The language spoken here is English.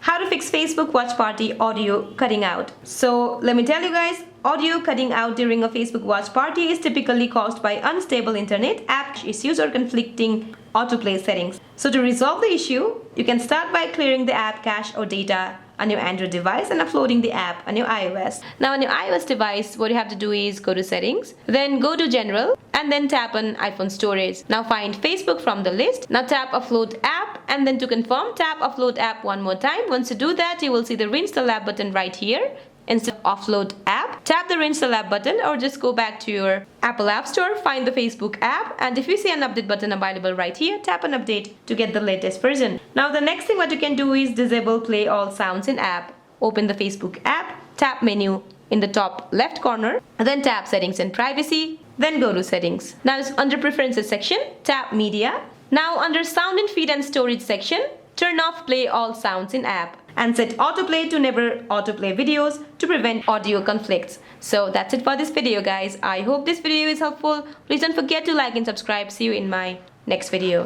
How to fix Facebook Watch Party audio cutting out. So let me tell you guys, audio cutting out during a Facebook Watch Party is typically caused by unstable internet, app issues or conflicting autoplay settings. So to resolve the issue, you can start by clearing the app cache or data on your Android device and uploading the app on your iOS. Now on your iOS device, what you have to do is go to settings, then go to general and then tap on iPhone storage. Now find Facebook from the list. Now tap upload app and then to confirm, tap upload app one more time. Once you do that, you will see the reinstall app button right here. Instead of offload app, tap the reinstall app button or just go back to your Apple App Store, find the Facebook app, and if you see an update button available right here, tap on update to get the latest version. Now the next thing what you can do is disable play all sounds in app. Open the Facebook app, tap menu in the top left corner, then tap settings and privacy, then go to settings. Now it's under preferences section, tap media. Now under sound and feed and storage section, turn off play all sounds in app and set autoplay to never autoplay videos to prevent audio conflicts. So that's it for this video guys. I hope this video is helpful. Please don't forget to like and subscribe. See you in my next video.